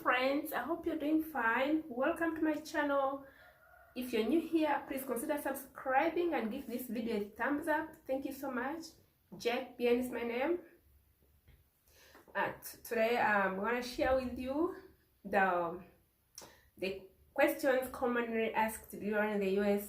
friends, I hope you're doing fine. Welcome to my channel. If you're new here, please consider subscribing and give this video a thumbs up. Thank you so much. Jack BN is my name. Today I'm going to share with you the questions commonly asked during the US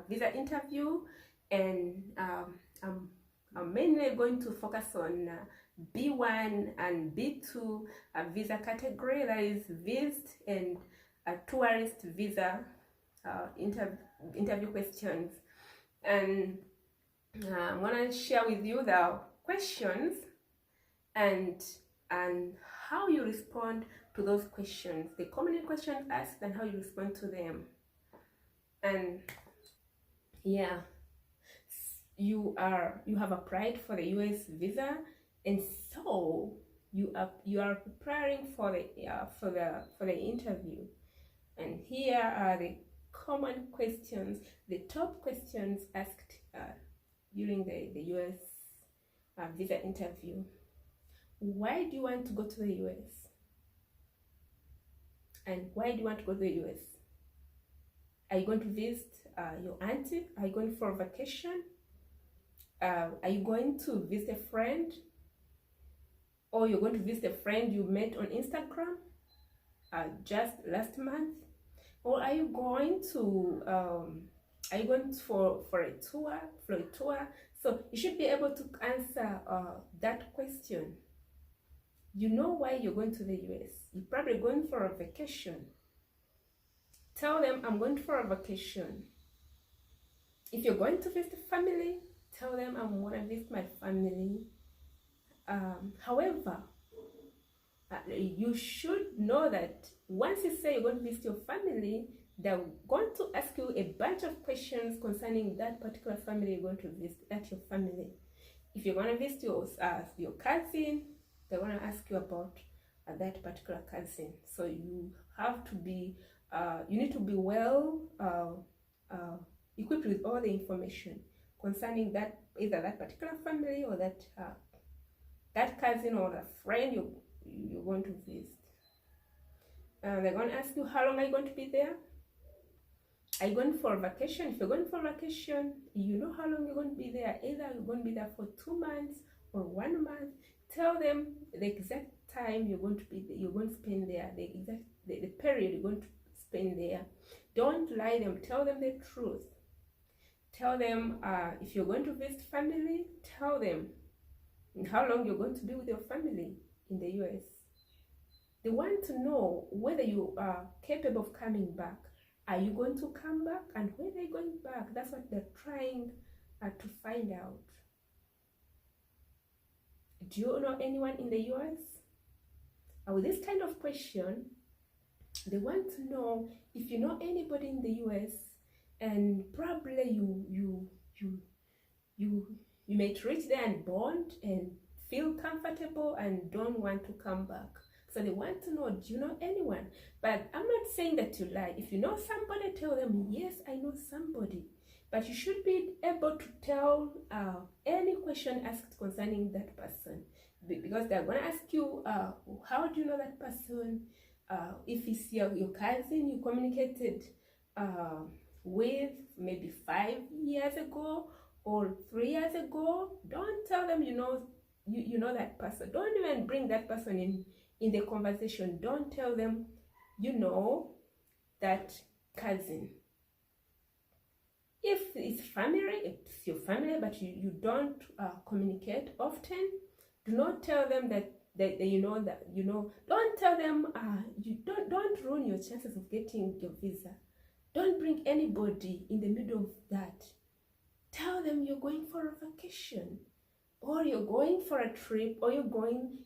visa interview, and I'm mainly going to focus on B1 and B2 visa category, that is visit and tourist visa interview questions. And I'm going to share with you the questions and how you respond to those questions, the common questions asked and how you respond to them. And yeah, you have applied for the US visa, and so you are preparing for the interview. And here are the common questions, the top questions asked during the US visa interview. Why do you want to go to the US? And why do you want to go to the US? Are you going to visit your auntie? Are you going for a vacation? Are you going to visit a friend? Or you're going to visit a friend you met on Instagram just last month? Or are you going for a tour? So you should be able to answer that question. You know why you're going to the US. You're probably going for a vacation. Tell them, I'm going for a vacation. If you're going to visit family, tell them, I'm going to visit my family. However, you should know that once you say you're going to visit your family, they're going to ask you a bunch of questions concerning that particular family you're going to visit, at your family. If you're going to visit your cousin, they're going to ask you about that particular cousin. So you have to be, you need to be well equipped with all the information concerning that, either that particular family or that cousin or a friend you're going to visit. They're going to ask you, how long are you going to be there? Are you going for a vacation? If you're going for a vacation, you know how long you're going to be there. Either you're going to be there for 2 months or 1 month. Tell them the exact time you're going to be there, you're going to spend there, the period you're going to spend there. Don't lie them. Tell them the truth. Tell them if you're going to visit family, tell them how long you're going to be with your family in the US. They want to know whether you are capable of coming back. Are you going to come back? And when are you going back? That's what they're trying to find out. Do you know anyone in the US? With this kind of question, they want to know if you know anybody in the US, and probably you might reach there and bond and feel comfortable and don't want to come back. So they want to know, do you know anyone? But I'm not saying that you lie. If you know somebody, tell them, yes, I know somebody. But you should be able to tell any question asked concerning that person, because they're going to ask you, how do you know that person? If it's your cousin you communicated with maybe 5 years ago or 3 years ago, don't tell them you know that person. Don't even bring that person in the conversation. Don't tell them you know that cousin. If it's family, it's your family, but you don't communicate often, do not tell them that you know that you know. Don't tell them you don't ruin your chances of getting your visa. Don't bring anybody in the middle of that. Tell them you're going for a vacation, or you're going for a trip, or you're going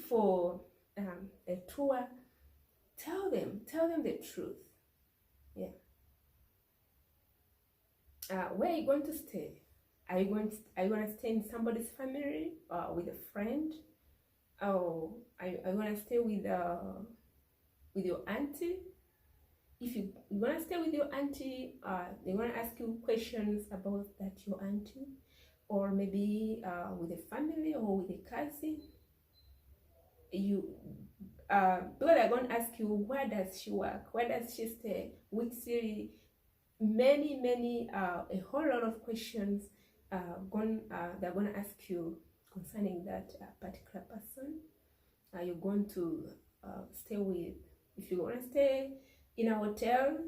for a tour. Tell them the truth. Yeah. Where are you going to stay? Are you going to stay in somebody's family, with a friend? Or are you going to stay with your auntie? If you're going to stay with your auntie, they're going to ask you questions about that your auntie, or maybe with a family or with a cousin. because they're going to ask you, where does she work, where does she stay, which city, many a whole lot of questions they're going to ask you concerning that particular person you're going to stay with. If you want to stay in a hotel,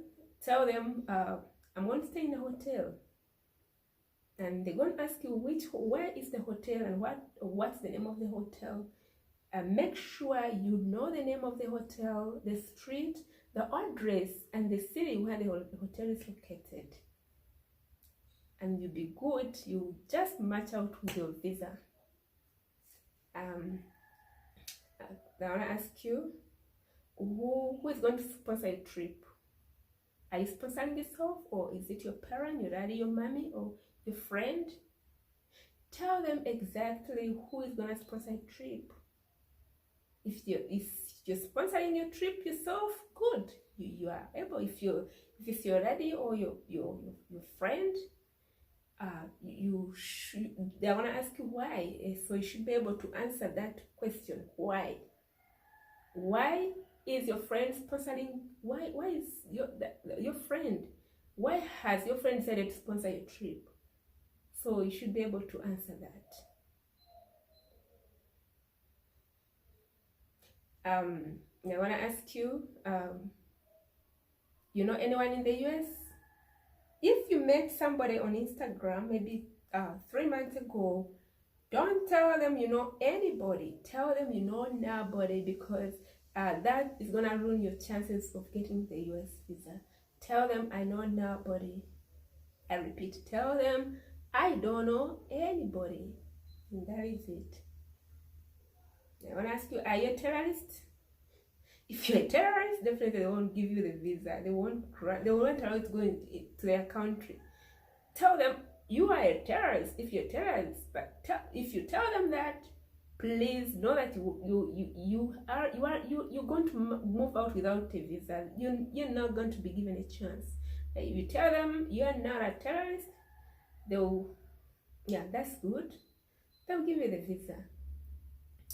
tell them I'm going to stay in a hotel, and they're going to ask you where is the hotel and what's the name of the hotel. Make sure you know the name of the hotel, the street, the address, and the city where the hotel is located. And you'll be good. You just match out with your visa. I want to ask you, who is going to sponsor a trip? Are you sponsoring yourself, or is it your parent, your daddy, your mommy, or your friend? Tell them exactly who is going to sponsor a trip. If you're sponsoring your trip yourself, good. You are able. If it's your daddy or your friend, they're gonna ask you why. So you should be able to answer that question. Why? Why is your friend sponsoring? Why is your friend? Why has your friend decided to sponsor your trip? So you should be able to answer that. I want to ask you, you know anyone in the US? If you met somebody on Instagram maybe 3 months ago, don't tell them you know anybody. Tell them you know nobody, because that is going to ruin your chances of getting the US visa. Tell them I know nobody. I repeat, tell them I don't know anybody. And that is it. I want to ask you, are you a terrorist? If you're a terrorist, definitely they won't give you the visa. They won't allow you to go to their country. Tell them you are a terrorist if you're a terrorist. But if you tell them that, please know that you're going to move out without a visa. You're not going to be given a chance. If you tell them you're not a terrorist, that's good. They'll give you the visa.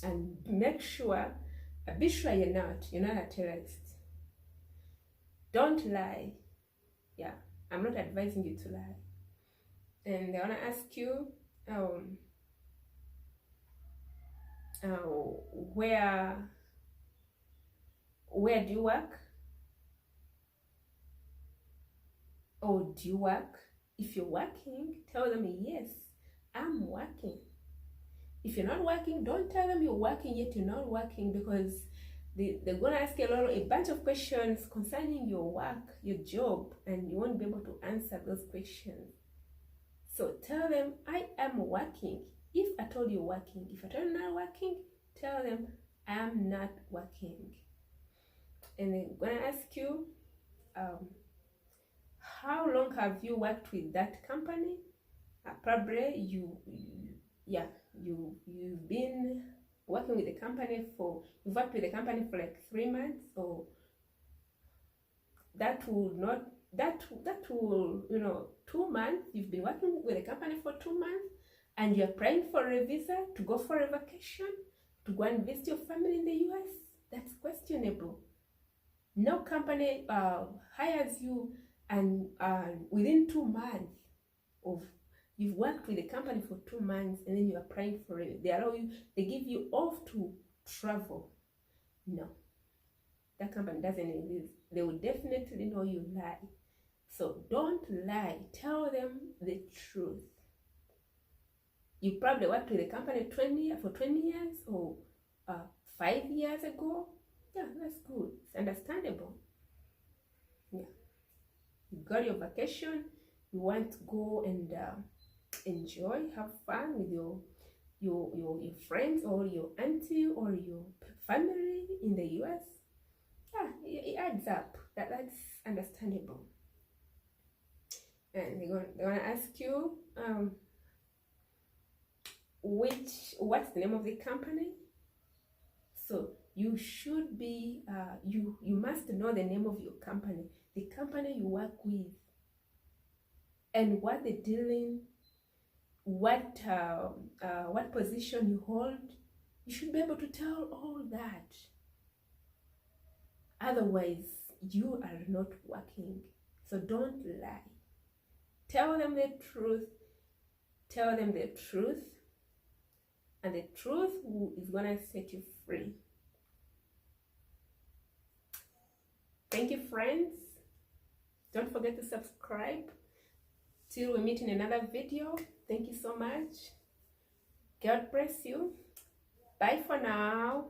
And make sure, be sure you're not a terrorist. Don't lie. Yeah, I'm not advising you to lie. And I want to ask you, where do you work? Or do you work? If you're working, tell them yes, I'm working. If you're not working, don't tell them you're working yet you're not working, because they're going to ask you a bunch of questions concerning your work, your job, and you won't be able to answer those questions. So tell them I am working. If I told you working, if I told you not working, tell them I'm not working. And they're going to ask you, how long have you worked with that company? Probably you've been working with the company you've worked with the company for like 3 months, or that will 2 months. You've been working with the company for 2 months, and you're applying for a visa to go for a vacation, to go and visit your family in the US. That's questionable. No company hires you and within 2 months of you've worked with the company for 2 months, and then you're applying for it. They give you off to travel. No, that company doesn't exist. They will definitely know you lie. So don't lie. Tell them the truth. You probably worked with the company for 20 years or 5 years ago. Yeah, that's good. It's understandable. Yeah, you got your vacation. You want to go and enjoy, have fun with your friends or your auntie or your family in the US. Yeah, it adds up. That's understandable. And they're gonna ask you what's the name of the company. So you should be you must know the name of your company, the company you work with, and what they're dealing, what position you hold. You should be able to tell all that. Otherwise, you are not working. So don't lie. Tell them the truth. Tell them the truth. And the truth is going to set you free. Thank you, friends. Don't forget to subscribe. Till we meet in another video. Thank you so much. God bless you. Bye for now.